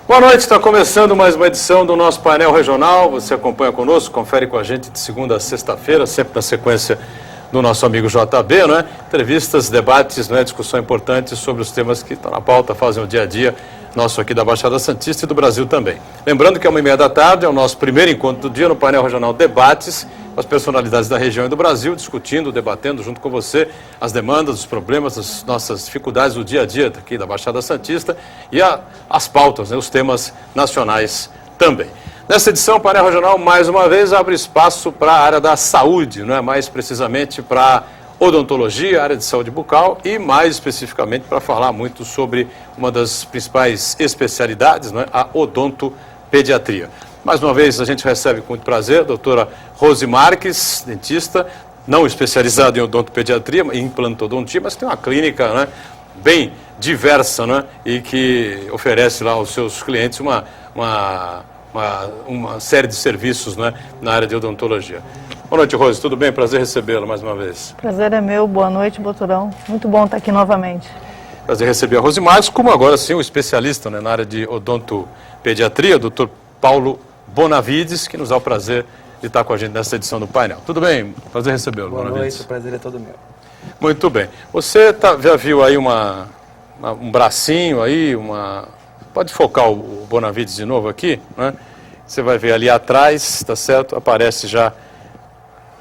Boa noite, está começando mais uma edição do nosso painel regional. Você acompanha conosco, confere com a gente de segunda a sexta-feira, sempre na sequência do nosso amigo JB, né? Entrevistas, debates, né? Discussão importante sobre os temas que estão na pauta, fazem o dia a dia nosso aqui da Baixada Santista e do Brasil também. Lembrando que é 1h30 é o nosso primeiro encontro do dia no painel regional Debates, com as personalidades da região e do Brasil, discutindo, debatendo junto com você as demandas, os problemas, as nossas dificuldades do dia a dia aqui da Baixada Santista e as pautas, né, os temas nacionais também. Nessa edição, o painel regional, mais uma vez, abre espaço para a área da saúde, não é? Mais precisamente para odontologia, área de saúde bucal e, mais especificamente, para falar muito sobre uma das principais especialidades, não é? A odontopediatria. Mais uma vez, a gente recebe com muito prazer a doutora Rose Marques, dentista, não especializada em odontopediatria, em implantodontia, mas tem uma clínica, né, bem diversa, né, e que oferece lá aos seus clientes uma série de serviços, né, na área de odontologia. Boa noite, Rose, tudo bem? Prazer recebê-la mais uma vez. Prazer é meu, boa noite, Boturão. Muito bom estar aqui novamente. Prazer receber a Rose Marques, como agora sim o especialista, né, na área de odontopediatria, o doutor Paulo Bonavides, que nos dá o prazer de estar com a gente nessa edição do painel. Tudo bem? Prazer recebê-lo, Boa Bonavides. noite, o prazer é todo meu. Muito bem. Você já viu aí um bracinho aí, Pode focar o Bonavides de novo aqui, né? Você vai ver ali atrás, tá certo? Aparece já,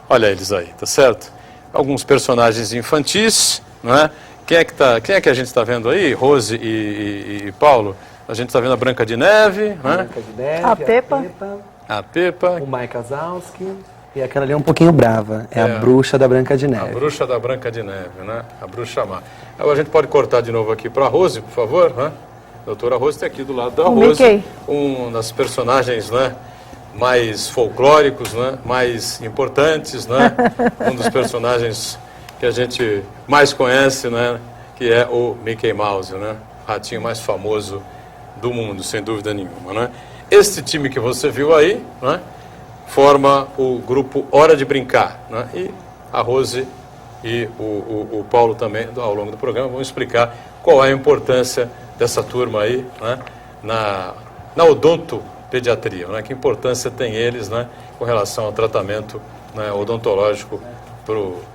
olha eles aí, tá certo? Alguns personagens infantis, não é? Quem é que a gente está vendo aí? Rose e Paulo? A gente está vendo a Branca de Neve, né? Branca de Neve, A Pepa. A Pepa. O Mike Wazowski. E aquela ali é um pouquinho brava. É a bruxa da Branca de Neve. A bruxa da Branca de Neve, né? A bruxa má. Agora a gente pode cortar de novo aqui para a Rose, por favor, né? A doutora Rose tem aqui do lado da Rose. Mickey. Um das personagens, né, mais folclóricos, né, mais importantes, né? Um dos personagens que a gente mais conhece, né? Que é o Mickey Mouse, né? O ratinho mais famoso do mundo, sem dúvida nenhuma, né? Este time que você viu aí, né, forma o grupo Hora de Brincar, né? E a Rose e o Paulo também, ao longo do programa, vão explicar qual é a importância dessa turma aí, né, na odontopediatria, né? Que importância tem eles, né, com relação ao tratamento, né, odontológico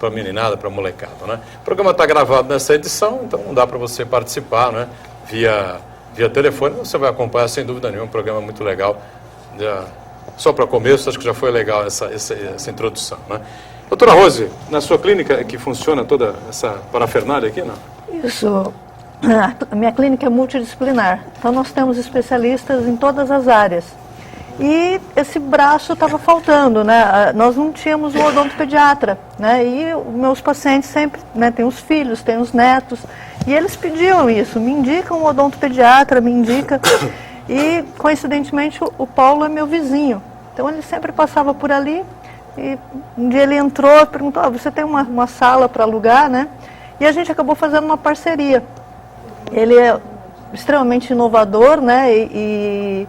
para a meninada, para a molecada, né? O programa está gravado nessa edição, então não dá para você participar, né, via telefone. Você vai acompanhar sem dúvida nenhuma, um programa muito legal. Só para começo, acho que já foi legal essa introdução, né? Doutora Rose, na sua clínica é que funciona toda essa parafernália aqui, não? Isso. A minha clínica é multidisciplinar. Então nós temos especialistas em todas as áreas. E esse braço estava faltando, né? Nós não tínhamos um odontopediatra, né? E os meus pacientes sempre, né, têm os filhos, têm os netos, e eles pediam isso, me indicam um odontopediatra, me indica. E, coincidentemente, o Paulo é meu vizinho. Então, ele sempre passava por ali. E um dia ele entrou e perguntou, você tem uma sala para alugar, né? E a gente acabou fazendo uma parceria. Ele é extremamente inovador, né? E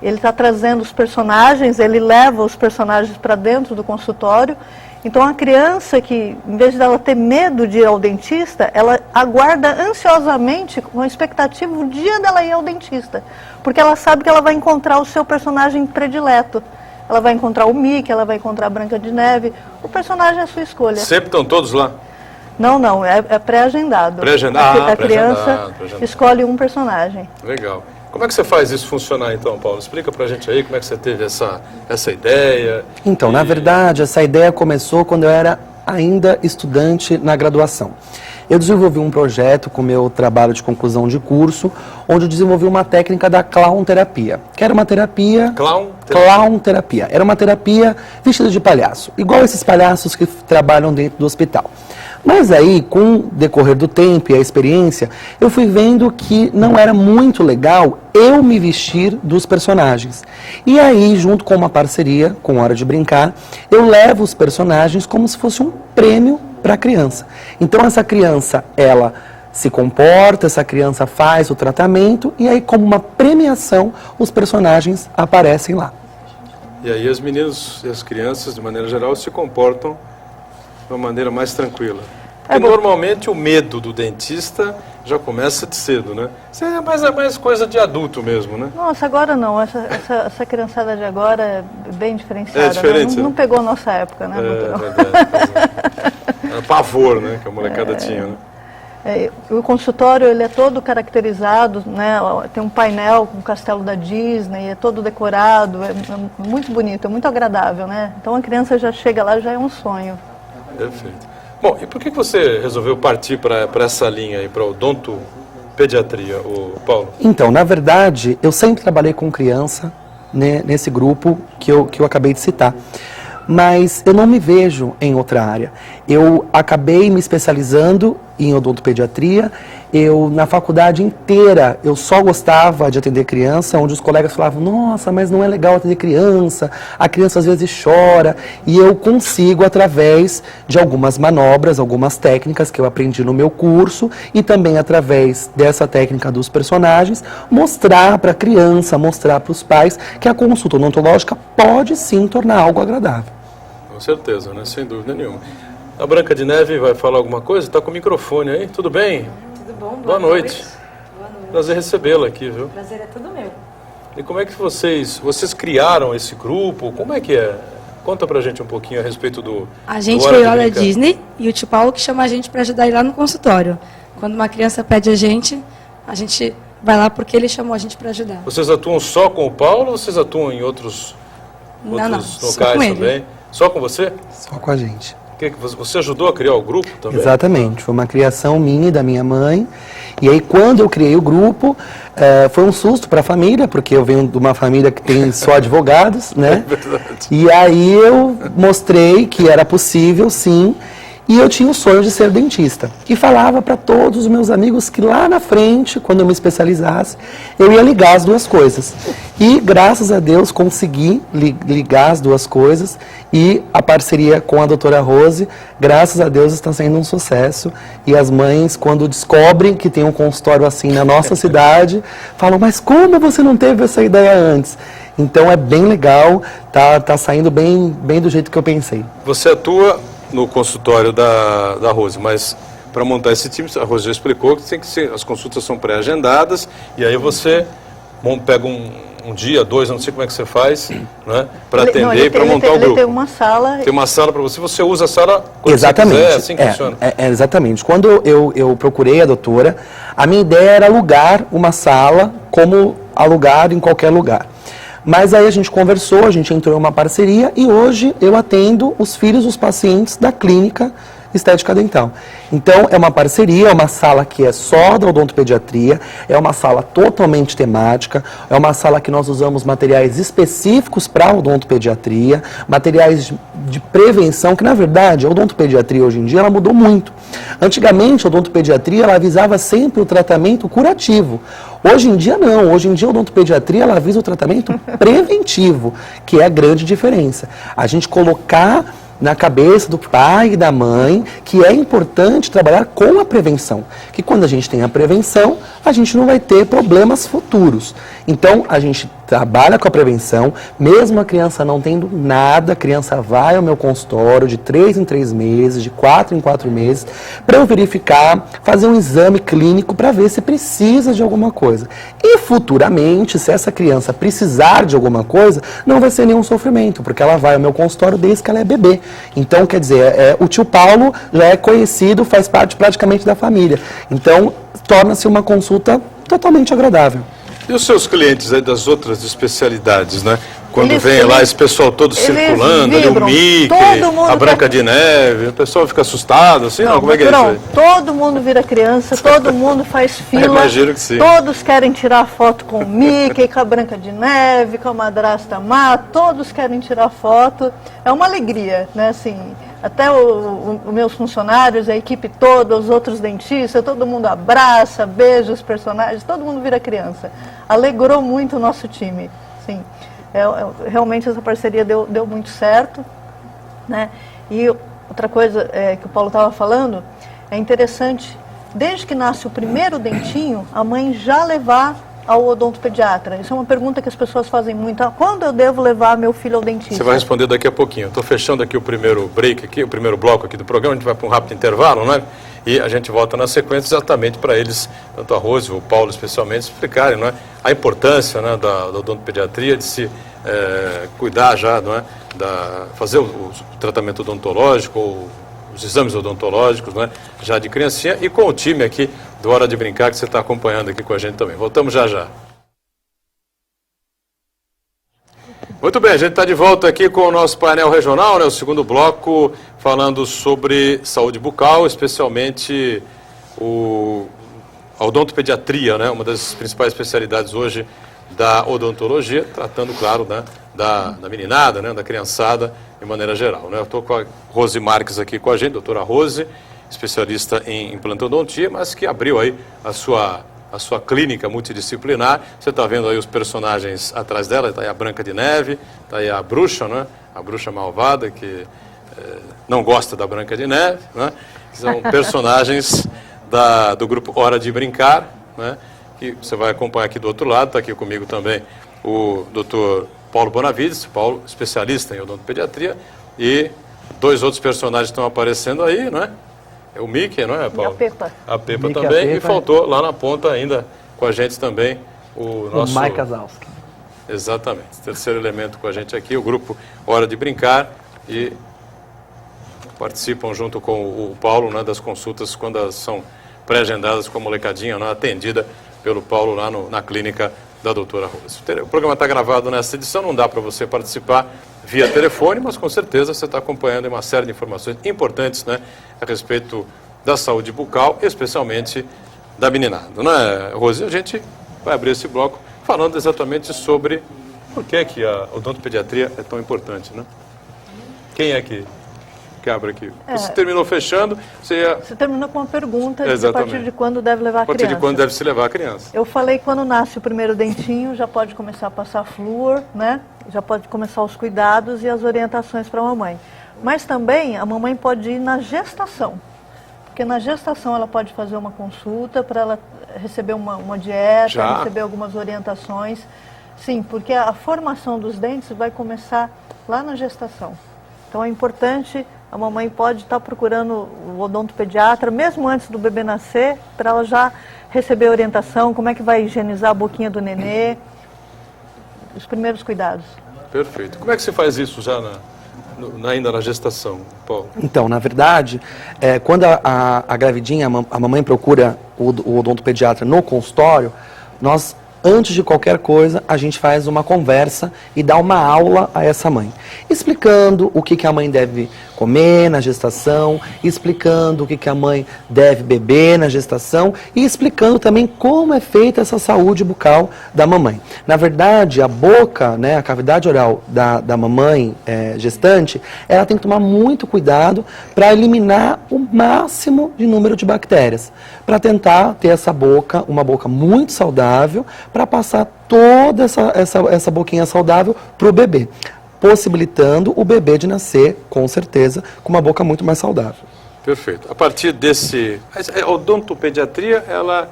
ele está trazendo os personagens, ele leva os personagens para dentro do consultório. Então, a criança que, em vez dela ter medo de ir ao dentista, ela aguarda ansiosamente, com a expectativa, o dia dela ir ao dentista. Porque ela sabe que ela vai encontrar o seu personagem predileto. Ela vai encontrar o Mickey, ela vai encontrar a Branca de Neve. O personagem é a sua escolha. Sempre estão todos lá? Não, é pré-agendado. Pré-agendado. A criança escolhe um personagem. Legal. Como é que você faz isso funcionar, então, Paulo? Explica pra gente aí como é que você teve essa ideia. Então, na verdade, essa ideia começou quando eu era ainda estudante na graduação. Eu desenvolvi um projeto com o meu trabalho de conclusão de curso, onde eu desenvolvi uma técnica da clown terapia, que era uma terapia... Clown terapia. Era uma terapia vestida de palhaço, igual esses palhaços que trabalham dentro do hospital. Mas aí, com o decorrer do tempo e a experiência, eu fui vendo que não era muito legal eu me vestir dos personagens. E aí, junto com uma parceria, com Hora de Brincar, eu levo os personagens como se fosse um prêmio para a criança. Então, essa criança, ela se comporta, essa criança faz o tratamento, e aí, como uma premiação, os personagens aparecem lá. E aí, os meninos e as crianças, de maneira geral, se comportam de uma maneira mais tranquila. Porque normalmente o medo do dentista já começa de cedo, né? Isso é mais coisa de adulto mesmo, né? Nossa, agora não. Essa criançada de agora é bem diferenciada. É diferente, né? Não pegou a nossa época, né? É verdade. Era pavor, né? Que a molecada tinha, né? O consultório ele é todo caracterizado, né? Tem um painel com o castelo da Disney, é todo decorado, é muito bonito, é muito agradável, né? Então a criança já chega lá, já é um sonho. Perfeito. Bom, e por que você resolveu partir para essa linha aí, para odontopediatria, Paulo? Então, na verdade, eu sempre trabalhei com criança, né, nesse grupo que eu acabei de citar. Mas eu não me vejo em outra área. Eu acabei me especializando em odontopediatria. Na faculdade inteira, eu só gostava de atender criança, onde os colegas falavam, nossa, mas não é legal atender criança, a criança às vezes chora. E eu consigo, através de algumas manobras, algumas técnicas que eu aprendi no meu curso, e também através dessa técnica dos personagens, mostrar para a criança, mostrar para os pais que a consulta odontológica pode sim tornar algo agradável. Com certeza, né? Sem dúvida nenhuma. A Branca de Neve vai falar alguma coisa? Está com o microfone aí, tudo bem? Tudo bom? Boa noite. Boa noite. Prazer recebê-la aqui, viu? Prazer é todo meu. E como é que vocês criaram esse grupo? Como é que é? Conta pra gente um pouquinho a respeito do... A gente veio lá da Disney e o tio Paulo que chama a gente para ajudar a ir lá no consultório. Quando uma criança pede a gente vai lá porque ele chamou a gente para ajudar. Vocês atuam só com o Paulo ou vocês atuam em outros locais só com ele. também? Só com você? Só com a gente. Você ajudou a criar o grupo também? Exatamente, foi uma criação minha e da minha mãe. E aí quando eu criei o grupo, foi um susto para a família, porque eu venho de uma família que tem só advogados, né? É verdade. E aí eu mostrei que era possível, sim, e eu tinha o sonho de ser dentista. E falava para todos os meus amigos que lá na frente, quando eu me especializasse, eu ia ligar as duas coisas. E graças a Deus consegui ligar as duas coisas, e a parceria com a doutora Rose, graças a Deus, está sendo um sucesso. E as mães, quando descobrem que tem um consultório assim na nossa cidade, falam, mas como você não teve essa ideia antes? Então é bem legal, tá saindo bem do jeito que eu pensei. Você atua no consultório da Rose, mas para montar esse time, a Rose já explicou que as consultas são pré-agendadas, e aí você pega um dia, dois, eu não sei como é que você faz, né, para atender e para montar o grupo. Ele tem uma sala. Tem uma sala para você usa a sala quando exatamente. Você quiser, assim que funciona. Exatamente. Quando eu procurei a doutora, a minha ideia era alugar uma sala como alugado em qualquer lugar. Mas aí a gente conversou, a gente entrou em uma parceria e hoje eu atendo os filhos dos pacientes da clínica Estética Dental. Então é uma parceria, é uma sala que é só da odontopediatria, é uma sala totalmente temática, é uma sala que nós usamos materiais específicos para a odontopediatria, materiais de prevenção, que na verdade a odontopediatria hoje em dia ela mudou muito. Antigamente a odontopediatria ela visava sempre o tratamento curativo. Hoje em dia não, hoje em dia a odontopediatria ela visa o tratamento preventivo, que é a grande diferença. A gente colocar na cabeça do pai e da mãe que é importante trabalhar com a prevenção, que quando a gente tem a prevenção, a gente não vai ter problemas futuros. Então, a gente trabalha com a prevenção, mesmo a criança não tendo nada, a criança vai ao meu consultório de 3 em 3 meses, de 4 em 4 meses, para eu verificar, fazer um exame clínico para ver se precisa de alguma coisa. E futuramente, se essa criança precisar de alguma coisa, não vai ser nenhum sofrimento, porque ela vai ao meu consultório desde que ela é bebê. Então, quer dizer, o tio Paulo já é conhecido, faz parte praticamente da família. Então, torna-se uma consulta totalmente agradável. E os seus clientes aí das outras especialidades, né? Quando vem lá esse pessoal todo circulando, ali o Mickey, a Branca de Neve, o pessoal fica assustado, assim, não? Como é que é isso aí? Todo mundo vira criança, todo mundo faz fila. Imagino que sim. Todos querem tirar foto com o Mickey, com a Branca de Neve, com a madrasta Má, todos querem tirar foto. É uma alegria, né? Assim, até os meus funcionários, a equipe toda, os outros dentistas, todo mundo abraça, beija os personagens, todo mundo vira criança. Alegrou muito o nosso time, sim. Realmente essa parceria deu muito certo, né? E outra coisa que o Paulo estava falando, é interessante, desde que nasce o primeiro dentinho, a mãe já levar ao odontopediatra? Isso é uma pergunta que as pessoas fazem muito. Quando eu devo levar meu filho ao dentista? Você vai responder daqui a pouquinho. Estou fechando aqui o primeiro break, aqui, o primeiro bloco aqui do programa. A gente vai para um rápido intervalo, né? E a gente volta na sequência exatamente para eles, tanto a Rose, o Paulo especialmente, explicarem, não é, a importância, né, da odontopediatria, de se cuidar já, não é, fazer o tratamento odontológico, ou os exames odontológicos, né, já de criancinha, e com o time aqui do Hora de Brincar, que você está acompanhando aqui com a gente também. Voltamos já já. Muito bem, a gente está de volta aqui com o nosso painel regional, né, o segundo bloco, falando sobre saúde bucal, especialmente a odontopediatria, né, uma das principais especialidades hoje da odontologia, tratando, claro, né, da meninada, né, da criançada, de maneira geral. Né. Eu estou com a Rose Marques aqui com a gente, doutora Rose, especialista em implantodontia, mas que abriu aí a sua clínica multidisciplinar. Você está vendo aí os personagens atrás dela, está aí a Branca de Neve, está aí a bruxa, né? A bruxa malvada que não gosta da Branca de Neve, né? São personagens do grupo Hora de Brincar, né? Que você vai acompanhar aqui do outro lado. Está aqui comigo também o Dr. Paulo Bonavides, Paulo, especialista em odontopediatria, e dois outros personagens estão aparecendo aí, não é? É o Mickey, não é, Paulo? E a Peppa. A Peppa Mickey, também. a Peppa. E faltou lá na ponta ainda com a gente também o nosso... O Mike Kazowski. Exatamente. Terceiro elemento com a gente aqui, o grupo Hora de Brincar. E participam junto com o Paulo, né, das consultas quando elas são pré-agendadas com a molecadinha, né, atendida pelo Paulo lá na clínica da doutora Rose. O programa está gravado nessa edição, não dá para você participar via telefone, mas com certeza você está acompanhando uma série de informações importantes, né, a respeito da saúde bucal, especialmente da meninada, né, Rose? A gente vai abrir esse bloco falando exatamente sobre por que a odontopediatria é tão importante, né? Quem é que abre aqui? Você terminou fechando, você terminou com uma pergunta de Exatamente. a partir de quando deve levar a criança. A partir de quando deve se levar a criança? Eu falei quando nasce o primeiro dentinho, já pode começar a passar flúor, né? Já pode começar os cuidados e as orientações para a mamãe. Mas também a mamãe pode ir na gestação, porque na gestação ela pode fazer uma consulta para ela receber uma dieta, receber algumas orientações. Sim, porque a formação dos dentes vai começar lá na gestação. Então é importante, a mamãe pode estar procurando o odontopediatra, mesmo antes do bebê nascer, para ela já receber orientação, como é que vai higienizar a boquinha do nenê, os primeiros cuidados. Perfeito. Como é que você faz isso já ainda na gestação, Paulo? Então, na verdade, quando a gravidinha, a mamãe procura o odontopediatra no consultório, nós, antes de qualquer coisa, a gente faz uma conversa e dá uma aula a essa mãe, explicando o que a mãe deve comer na gestação, explicando o que a mãe deve beber na gestação e explicando também como é feita essa saúde bucal da mamãe. Na verdade, a boca, né, a cavidade oral da mamãe gestante, ela tem que tomar muito cuidado para eliminar o máximo de número de bactérias, para tentar ter uma boca muito saudável, para passar toda essa boquinha saudável para o bebê, possibilitando o bebê de nascer, com certeza, com uma boca muito mais saudável. Perfeito. A partir desse... A odontopediatria, ela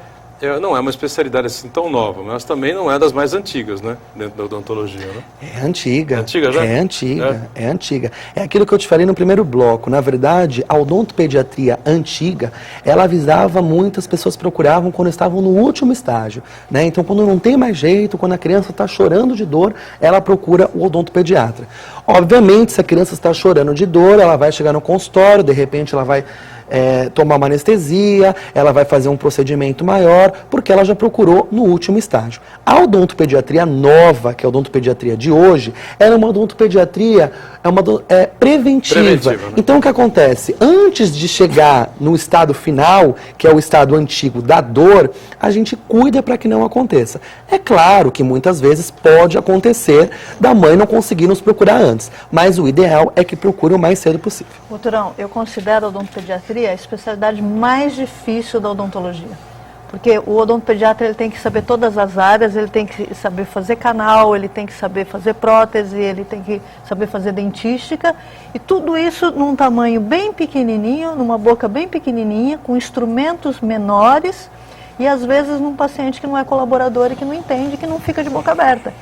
não é uma especialidade assim tão nova, mas também não é das mais antigas, né? Dentro da odontologia, né? É antiga. Antiga já? É antiga. É aquilo que eu te falei no primeiro bloco. Na verdade, a odontopediatria antiga, ela avisava muitas pessoas procuravam quando estavam no último estágio, né? Então, quando não tem mais jeito, quando a criança está chorando de dor, ela procura o odontopediatra. Obviamente, se a criança está chorando de dor, ela vai chegar no consultório, de repente ela vai tomar uma anestesia, ela vai fazer um procedimento maior, porque ela já procurou no último estágio. A odontopediatria nova, que é a odontopediatria de hoje, ela é uma odontopediatria preventiva. Né? Então, o que acontece? Antes de chegar no estado final, que é o estado antigo da dor, a gente cuida para que não aconteça. É claro que muitas vezes pode acontecer da mãe não conseguir nos procurar antes, mas o ideal é que procure o mais cedo possível. Doutorão, eu considero a odontopediatria a especialidade mais difícil da odontologia. Porque o odontopediatra ele tem que saber todas as áreas, ele tem que saber fazer canal, ele tem que saber fazer prótese, ele tem que saber fazer dentística. E tudo isso num tamanho bem pequenininho, numa boca bem pequenininha, com instrumentos menores e às vezes num paciente que não é colaborador e que não entende, que não fica de boca aberta.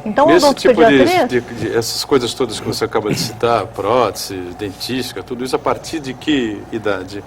Então, a Esse tipo odontopediatria... essas coisas todas que você acaba de citar, prótese, dentística, tudo isso, a partir de que idade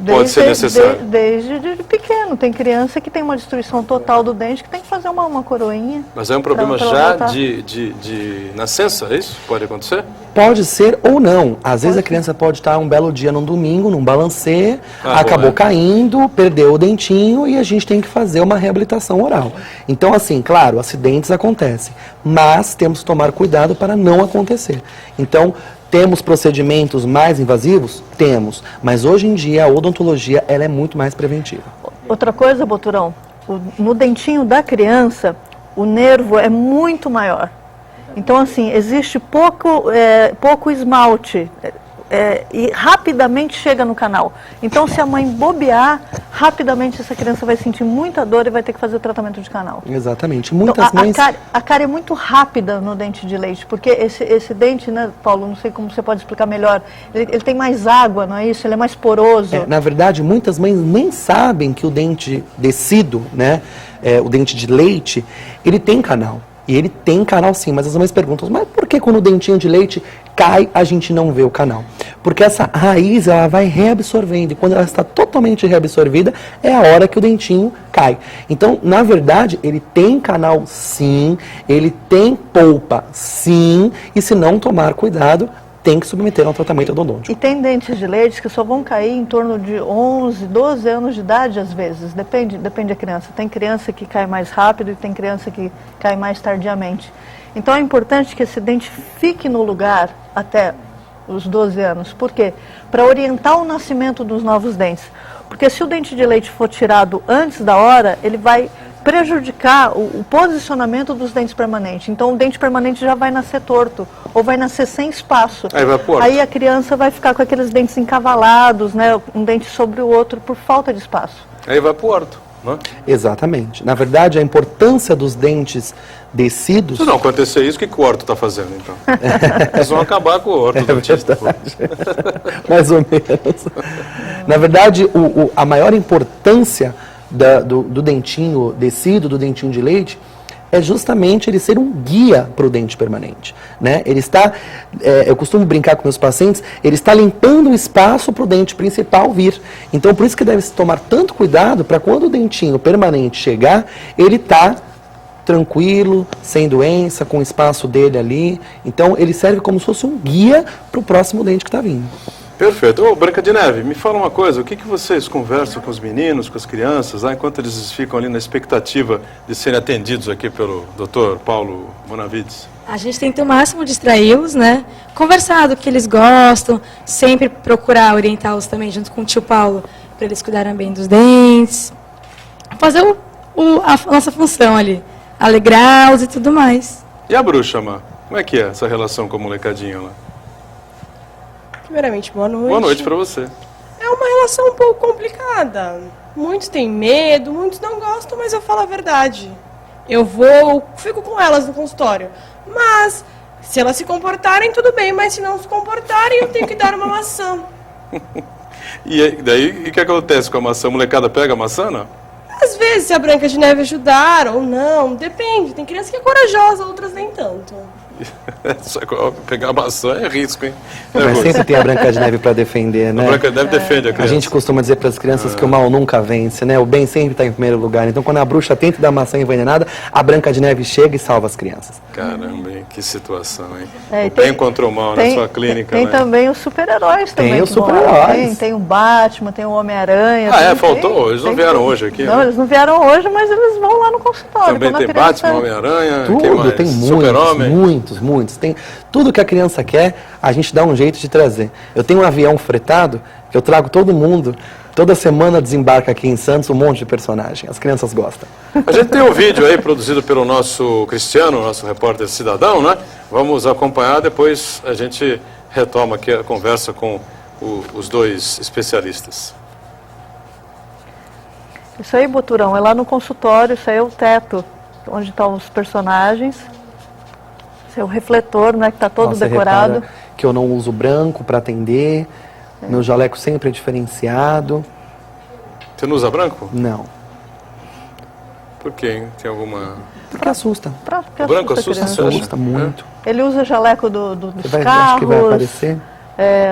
pode ser necessário? Desde pequeno. Tem criança que tem uma destruição total do dente, que tem que fazer uma coroinha. Mas é um problema pra já voltar. de nascença, é isso? Pode acontecer? Pode ser ou não. Às vezes a criança pode estar um belo dia num domingo, num balancê, acabou caindo, perdeu o dentinho e a gente tem que fazer uma reabilitação oral. Então, assim, claro, acidentes acontecem, mas temos que tomar cuidado para não acontecer. Então, temos procedimentos mais invasivos? Temos, mas hoje em dia a odontologia ela é muito mais preventiva. Outra coisa, Boturão, no dentinho da criança, o nervo é muito maior. Então, assim, existe pouco esmalte e rapidamente chega no canal. Então, se a mãe bobear, rapidamente essa criança vai sentir muita dor e vai ter que fazer o tratamento de canal. Exatamente. Muitas então, mães... a cárie é muito rápida no dente de leite, porque esse dente, né, Paulo, não sei como você pode explicar melhor, ele tem mais água, não é isso? Ele é mais poroso. Na verdade, muitas mães nem sabem que o dente descido, né, o dente de leite, ele tem canal. E ele tem canal sim, mas as mães perguntam, mas por que quando o dentinho de leite cai, a gente não vê o canal? Porque essa raiz, ela vai reabsorvendo, e quando ela está totalmente reabsorvida, é a hora que o dentinho cai. Então, na verdade, ele tem canal sim, ele tem polpa sim, e se não tomar cuidado, tem que submeter a um tratamento odontológico. E tem dentes de leite que só vão cair em torno de 11, 12 anos de idade, às vezes. Depende da criança. Tem criança que cai mais rápido e tem criança que cai mais tardiamente. Então é importante que esse dente fique no lugar até os 12 anos. Por quê? Para orientar o nascimento dos novos dentes. Porque se o dente de leite for tirado antes da hora, ele vai prejudicar o posicionamento dos dentes permanentes. Então o dente permanente já vai nascer torto, ou vai nascer sem espaço. Aí a criança vai ficar com aqueles dentes encavalados, né, um dente sobre o outro, por falta de espaço. Aí vai pro orto, né? Exatamente. Na verdade, a importância dos dentes descidos... Se não acontecer isso, o que o orto está fazendo, então? Eles vão acabar com o orto do dentista. Mais ou menos. Na verdade, a maior importância do dentinho descido, do dentinho de leite, é justamente ele ser um guia para o dente permanente, né? Ele está, eu costumo brincar com meus pacientes, ele está limpando o espaço para o dente principal vir. Então, por isso que deve-se tomar tanto cuidado para quando o dentinho permanente chegar, ele está tranquilo, sem doença, com o espaço dele ali. Então, ele serve como se fosse um guia para o próximo dente que está vindo. Perfeito. Ô, Branca de Neve, me fala uma coisa, o que vocês conversam com os meninos, com as crianças, lá, enquanto eles ficam ali na expectativa de serem atendidos aqui pelo Dr. Paulo Bonavides? A gente tenta o máximo distraí-los, né? Conversar do que eles gostam, sempre procurar orientá-los também, junto com o tio Paulo, para eles cuidarem bem dos dentes. Fazer a nossa função ali, alegrá-los e tudo mais. E a bruxa, Má? Como é que é essa relação com a molecadinha lá? Primeiramente, boa noite. Boa noite para você. É uma relação um pouco complicada. Muitos têm medo, muitos não gostam, mas eu falo a verdade. Eu fico com elas no consultório. Mas, se elas se comportarem, tudo bem. Mas se não se comportarem, eu tenho que dar uma maçã. E daí, o que acontece com a maçã? A molecada pega a maçã, não? Às vezes, se a Branca de Neve ajudar ou não, depende. Tem criança que é corajosa, outras nem tanto. Pegar a maçã é risco, hein? Mas sempre tem a Branca de Neve para defender, né? A Branca de Neve defende a criança. A gente costuma dizer para as crianças que o mal nunca vence, né? O bem sempre está em primeiro lugar. Então, quando a bruxa tenta dar maçã envenenada, a Branca de Neve chega e salva as crianças. Caramba, hein? Que situação, hein? É, o bem contra o mal na sua clínica, tem né? também os super-heróis também. Tem os super-heróis. Tem o Batman, tem o Homem-Aranha. Faltou? Eles não vieram hoje aqui? Não, né? eles não vieram hoje, mas eles vão lá no consultório. Também tem criança... Batman, Homem-Aranha, Tudo, tem muitos. Tem tudo que a criança quer, a gente dá um jeito de trazer. Eu tenho um avião fretado, que eu trago todo mundo, toda semana desembarca aqui em Santos um monte de personagem. As crianças gostam. A gente tem um vídeo aí produzido pelo nosso Cristiano, nosso repórter cidadão, né? Vamos acompanhar, depois a gente retoma aqui a conversa com os dois especialistas. Isso aí, Boturão, é lá no consultório, isso aí é o teto, onde estão os personagens. Esse é o refletor, né, que está todo decorado. Que eu não uso branco para atender, meu jaleco sempre é diferenciado. Você não usa branco? Não. Por quê, hein? Tem alguma... Porque assusta. Porque O branco assusta a assusta, criança. você acha? Assusta muito. Ele usa jaleco dos Acho carros. que vai aparecer.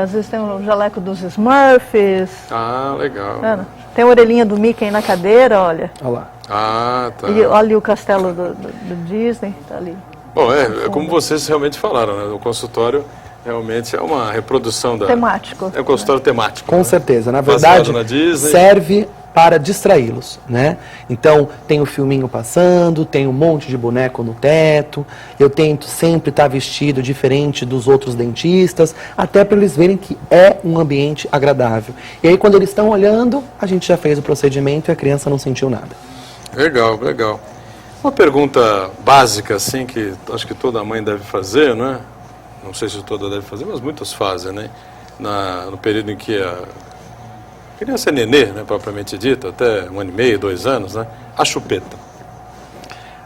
Às vezes tem o jaleco dos Smurfs. Ah, legal. Vendo? Tem a orelhinha do Mickey na cadeira, olha. Olha lá. Ah, tá. E olha ali o castelo do Disney, tá ali. Bom, é como vocês realmente falaram, né? O consultório realmente é uma reprodução da... Temático. É um consultório temático. Com né? certeza. Na Baseado verdade, na Disney. serve para distraí-los, né? Então, tem o filminho passando, tem um monte de boneco no teto, eu tento sempre estar vestido diferente dos outros dentistas, até para eles verem que é um ambiente agradável. E aí, quando eles estão olhando, a gente já fez o procedimento e a criança não sentiu nada. Legal, legal. Uma pergunta básica, assim, que acho que toda mãe deve fazer, né? Não sei se toda deve fazer, mas muitas fazem, né? No período em que a criança é nenê, né, propriamente dita, até 1 ano e meio, 2 anos, né? A chupeta.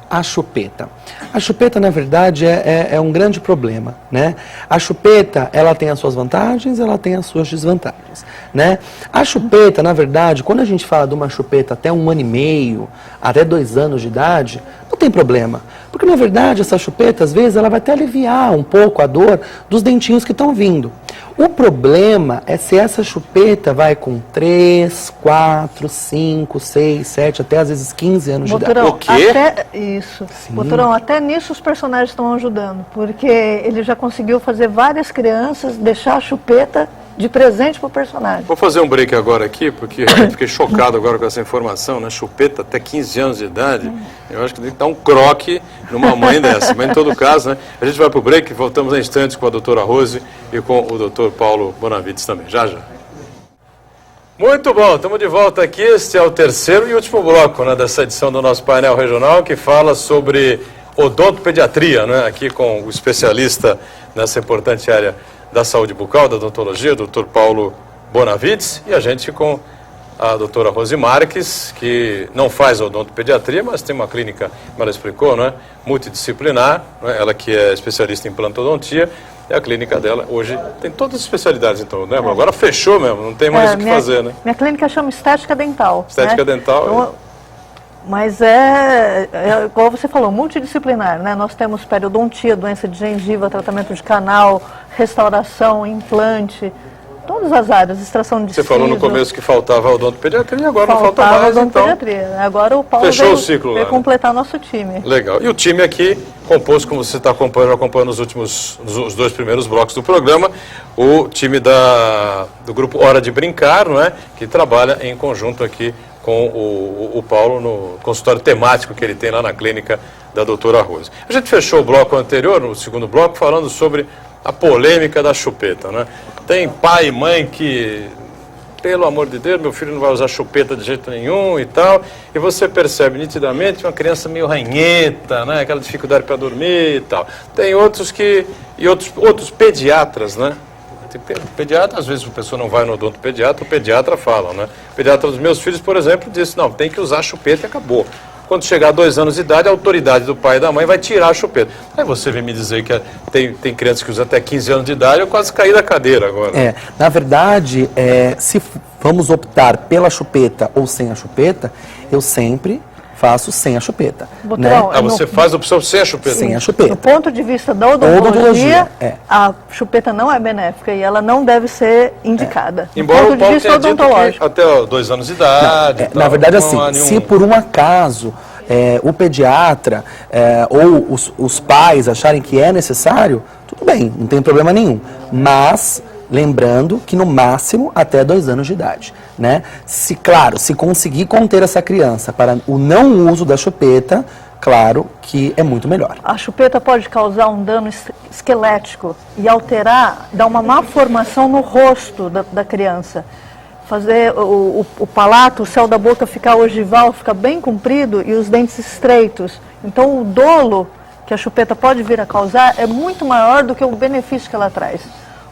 A chupeta. A chupeta, na verdade, é um grande problema, né? A chupeta, ela tem as suas vantagens, ela tem as suas desvantagens, né? A chupeta, na verdade, quando a gente fala de uma chupeta até 1 ano e meio, até 2 anos de idade, não tem problema. Porque, na verdade, essa chupeta, às vezes, ela vai até aliviar um pouco a dor dos dentinhos que estão vindo. O problema é se essa chupeta vai com 3, 4, 5, 6, 7, até às vezes 15 anos de idade. Boturão, O quê? Isso. Boturão, até nisso os personagens estão ajudando, porque ele já conseguiu fazer várias crianças deixar a chupeta de presente para o personagem. Vou fazer um break agora aqui, porque eu fiquei chocado agora com essa informação, né? Chupeta até 15 anos de idade. Eu acho que tem que dar um croque numa mãe dessa. Mas em todo caso, né? A gente vai para o break e voltamos em instantes com a doutora Rose e com o doutor Paulo Bonavides também. Já, já. Muito bom, estamos de volta aqui. Este é o terceiro e último bloco, né, dessa edição do nosso painel regional, que fala sobre odontopediatria, né? Aqui com o especialista nessa importante área da saúde bucal, da odontologia, o doutor Paulo Bonavides, e a gente com a doutora Rose Marques, que não faz odontopediatria, mas tem uma clínica, como ela explicou, né, multidisciplinar, né, ela que é especialista em plantodontia, e a clínica dela hoje tem todas as especialidades, então, né? Agora fechou mesmo, não tem mais o que fazer, né? Minha clínica chama Estética Dental. Estética dental. Então, mas é, igual você falou, multidisciplinar, né? Nós temos periodontia, doença de gengiva, tratamento de canal, restauração, implante, todas as áreas, extração de Você falou no começo que faltava odontopediatria, e agora não falta mais, então. Agora o Paulo Fechou o veio, ciclo veio lá, né? completar nosso time. Legal. E o time aqui, composto, como você está acompanhando os 2 primeiros blocos do programa, o time do grupo Hora de Brincar, não é? Que trabalha em conjunto aqui com o Paulo no consultório temático que ele tem lá na clínica da doutora Rose. A gente fechou o bloco anterior, no segundo bloco, falando sobre a polêmica da chupeta, né? Tem pai e mãe que, pelo amor de Deus, meu filho não vai usar chupeta de jeito nenhum e tal, e você percebe nitidamente uma criança meio ranheta, né? Aquela dificuldade para dormir e tal. Tem outros outros pediatras, né? Pediatra, às vezes a pessoa não vai no odontopediatra, o pediatra fala, né? O pediatra dos meus filhos, por exemplo, disse, não, tem que usar chupeta e acabou. Quando chegar a 2 anos de idade, a autoridade do pai e da mãe vai tirar a chupeta. Aí você vem me dizer que tem crianças que usam até 15 anos de idade, eu quase caí da cadeira agora. Na verdade, se vamos optar pela chupeta ou sem a chupeta, eu sempre faço sem a chupeta. Boturão, né? Você faz a opção sem a chupeta? Sem a chupeta. Do ponto de vista da odontologia, é. a chupeta não é benéfica e ela não deve ser indicada. Do Embora ponto o de Paulo vista tenha dito odontológico. que até 2 anos de idade... e tal, na verdade, não assim, há nenhum... se por um acaso o pediatra ou os pais acharem que é necessário, tudo bem, não tem problema nenhum. Mas, lembrando que no máximo até 2 anos de idade, né? Se conseguir conter essa criança para o não uso da chupeta, claro que é muito melhor. A chupeta pode causar um dano esquelético e alterar, dar uma má formação no rosto da criança. Fazer o palato, o céu da boca ficar ogival, ficar bem comprido e os dentes estreitos. Então o dolo que a chupeta pode vir a causar é muito maior do que o benefício que ela traz.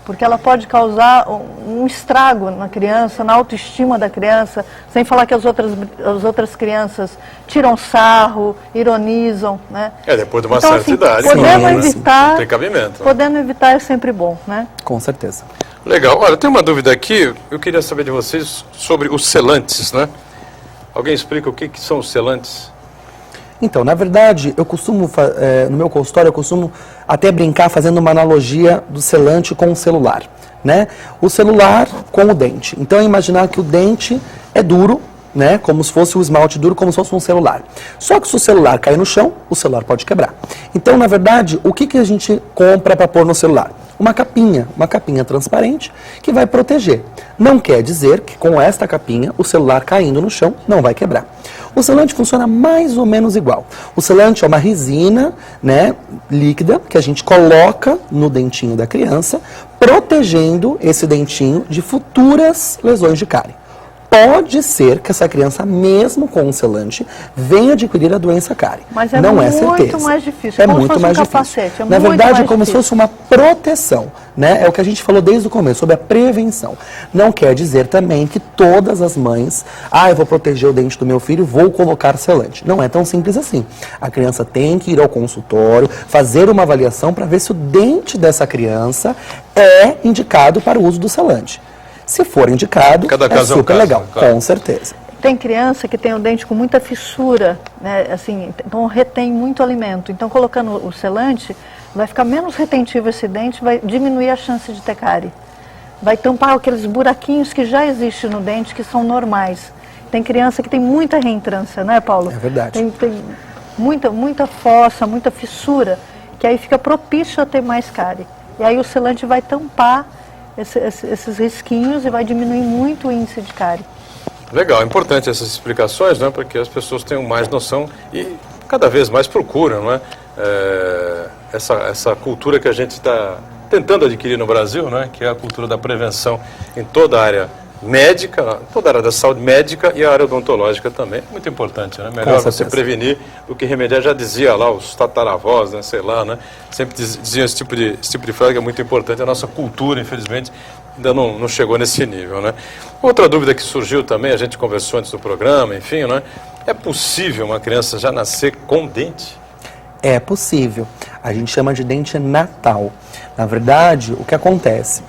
Porque ela pode causar um estrago na criança, na autoestima da criança, sem falar que as outras crianças tiram sarro, ironizam, né? Depois de uma então, certa idade, não tem cabimento. Podendo evitar é sempre bom, né? Com certeza. Legal. Olha, tem uma dúvida aqui, eu queria saber de vocês sobre os selantes, né? Alguém explica o que são os selantes? Então, na verdade, eu costumo, no meu consultório, eu costumo até brincar fazendo uma analogia do selante com o celular, né? O celular com o dente. Então, imaginar que o dente é duro, né? Como se fosse o esmalte duro, como se fosse um celular. Só que se o celular cair no chão, o celular pode quebrar. Então, na verdade, o que a gente compra para pôr no celular? Uma capinha transparente que vai proteger. Não quer dizer que com esta capinha o celular caindo no chão não vai quebrar. O selante funciona mais ou menos igual. O selante é uma resina, né, líquida que a gente coloca no dentinho da criança, protegendo esse dentinho de futuras lesões de cárie. Pode ser que essa criança, mesmo com um selante, venha adquirir a doença cárie. Mas é não muito é certeza. mais difícil. É Como muito se fosse mais um difícil. capacete, é Na muito verdade, mais é como se difícil. fosse uma proteção, né? É o que a gente falou desde o começo, sobre a prevenção. Não quer dizer também que todas as mães, eu vou proteger o dente do meu filho, vou colocar selante. Não é tão simples assim. A criança tem que ir ao consultório, fazer uma avaliação para ver se o dente dessa criança é indicado para o uso do selante. Se for indicado, Cada é caso é um super caso, legal, claro. com certeza. Tem criança que tem o dente com muita fissura, né? Assim, então retém muito alimento. Então, colocando o selante, vai ficar menos retentivo esse dente, vai diminuir a chance de ter cárie. Vai tampar aqueles buraquinhos que já existem no dente, que são normais. Tem criança que tem muita reentrância, né, Paulo? É verdade. Tem muita fossa, muita fissura, que aí fica propício a ter mais cárie. E aí o selante vai tampar esses risquinhos e vai diminuir muito o índice de cárie. Legal, é importante essas explicações, né, para que as pessoas tenham mais noção e cada vez mais procuram, não é? Essa cultura que a gente está tentando adquirir no Brasil, né, que é a cultura da prevenção em toda a área médica, toda a área da saúde médica e a área odontológica também. Muito importante, né? Melhor você prevenir do que remediar. Já dizia lá os tataravós, né, sei lá, né? Sempre diziam esse tipo de frase que é muito importante. A nossa cultura, infelizmente, ainda não chegou nesse nível, né? Outra dúvida que surgiu também, a gente conversou antes do programa, enfim, né? É possível uma criança já nascer com dente? É possível. A gente chama de dente natal. Na verdade, o que acontece?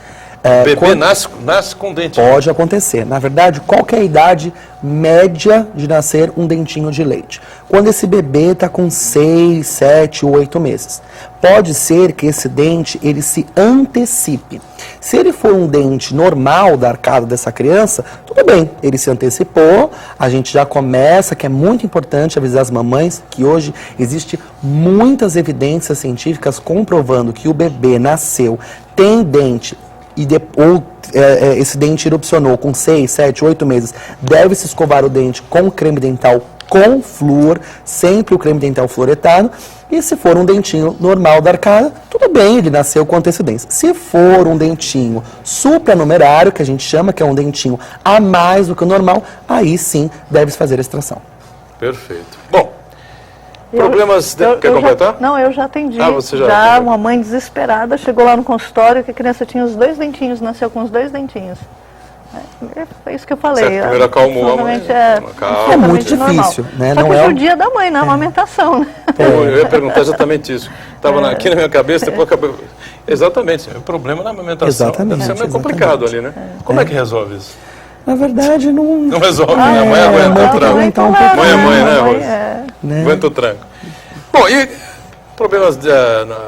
O bebê nasce com dente? Pode acontecer. Na verdade, qual que é a idade média de nascer um dentinho de leite? Quando esse bebê está com 6, 7 ou 8 meses. Pode ser que esse dente ele se antecipe. Se ele for um dente normal da arcada dessa criança, tudo bem, ele se antecipou, a gente já começa, que é muito importante avisar as mamães que hoje existe muitas evidências científicas comprovando que o bebê nasceu, tem dente, esse dente erupcionou com 6, 7, 8 meses, deve se escovar o dente com creme dental com flúor, sempre o creme dental fluoretado. E se for um dentinho normal da arcada, tudo bem, ele nasceu com antecedência. Se for um dentinho supranumerário, que a gente chama, que é um dentinho a mais do que o normal, aí sim deve-se fazer a extração. Perfeito. Bom, problemas... Quer completar? Eu já atendi. Você já uma mãe desesperada chegou lá no consultório que a criança tinha os 2 dentinhos, nasceu com os 2 dentinhos. Foi isso que eu falei. Certo, primeiro acalmou a mãe. É muito difícil, né? Só não que é o dia da mãe, na amamentação, né? Eu ia perguntar exatamente isso. Estava aqui na minha cabeça, depois acabou... Exatamente, o problema na amamentação deve ser meio complicado ali, né? Como é que resolve isso? Na verdade, não resolve, né? A mãe aguenta o tranco. Mãe é mãe, né, Rose? Aguenta o tranco. Bom, e problemas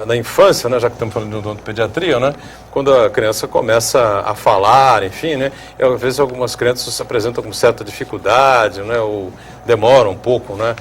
na infância, né, já que estamos falando de odontopediatria, né, quando a criança começa a falar, enfim, né, e às vezes algumas crianças se apresentam com certa dificuldade, né, ou demoram um pouco, né,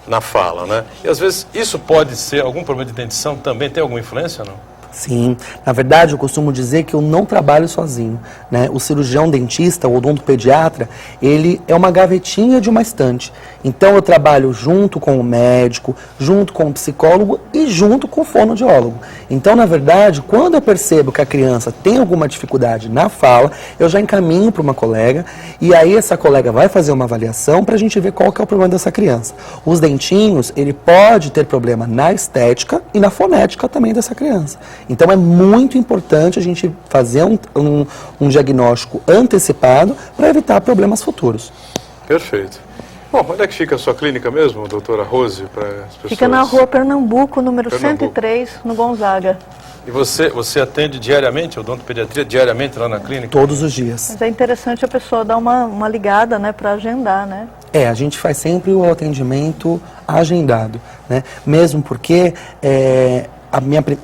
na fala, né, e às vezes isso pode ser algum problema de dentição também, tem alguma influência, não? Sim, na verdade eu costumo dizer que eu não trabalho sozinho, né? O cirurgião dentista, o odontopediatra, ele é uma gavetinha de uma estante. Então eu trabalho junto com o médico, junto com o psicólogo e junto com o fonoaudiólogo. Então, na verdade, quando eu percebo que a criança tem alguma dificuldade na fala, eu já encaminho para uma colega e aí essa colega vai fazer uma avaliação para a gente ver qual que é o problema dessa criança. Os dentinhos, ele pode ter problema na estética e na fonética também dessa criança. Então é muito importante a gente fazer um diagnóstico antecipado para evitar problemas futuros. Perfeito. Bom, onde é que fica a sua clínica mesmo, doutora Rose, para as pessoas? Fica na rua Pernambuco, número 103, no Gonzaga. E você atende diariamente, odontopediatria, diariamente lá na clínica? Todos os dias. Mas é interessante a pessoa dar uma ligada, né, para agendar, né? A gente faz sempre o atendimento agendado, né? Mesmo porque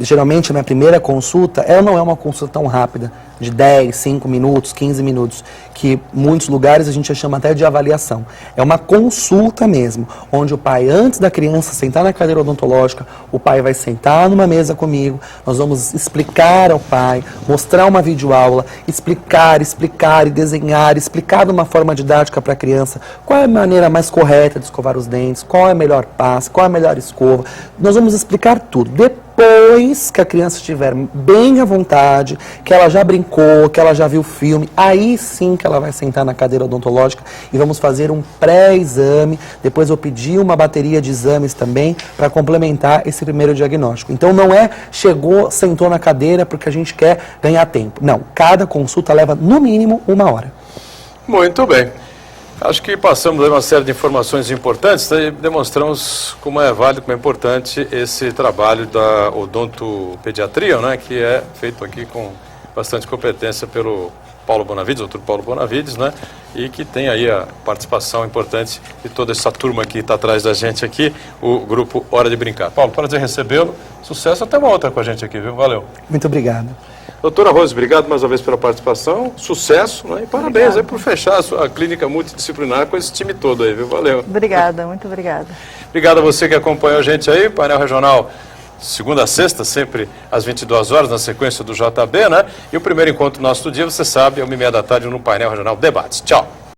geralmente a minha primeira consulta, ela não é uma consulta tão rápida, de 10, 5 minutos, 15 minutos, que em muitos lugares a gente chama até de avaliação. É uma consulta mesmo, onde o pai, antes da criança sentar na cadeira odontológica, o pai vai sentar numa mesa comigo, nós vamos explicar ao pai, mostrar uma videoaula, explicar e desenhar, explicar de uma forma didática para a criança qual é a maneira mais correta de escovar os dentes, qual é a melhor pasta, qual é a melhor escova. Nós vamos explicar tudo. Depois que a criança estiver bem à vontade, que ela já brincou, que ela já viu filme, aí sim que ela vai sentar na cadeira odontológica e vamos fazer um pré-exame. Depois eu pedi uma bateria de exames também para complementar esse primeiro diagnóstico. Então não é chegou, sentou na cadeira porque a gente quer ganhar tempo. Não, cada consulta leva no mínimo 1 hora. Muito bem. Acho que passamos aí uma série de informações importantes e demonstramos como é válido, como é importante esse trabalho da odontopediatria, né, que é feito aqui com bastante competência pelo Paulo Bonavides, doutor Paulo Bonavides, né, e que tem aí a participação importante de toda essa turma que está atrás da gente aqui, o grupo Hora de Brincar. Paulo, prazer recebê-lo, sucesso, até uma outra com a gente aqui, viu? Valeu. Muito obrigado. Doutora Rose, obrigado mais uma vez pela participação, sucesso, né? E parabéns aí por fechar a sua clínica multidisciplinar com esse time todo aí, viu? Valeu. Obrigada, muito obrigada. Obrigado a você que acompanhou a gente aí, painel regional segunda a sexta, sempre às 22 horas, na sequência do JB, né? E o primeiro encontro nosso do dia, você sabe, é 1h30 da tarde no painel regional Debates. Tchau.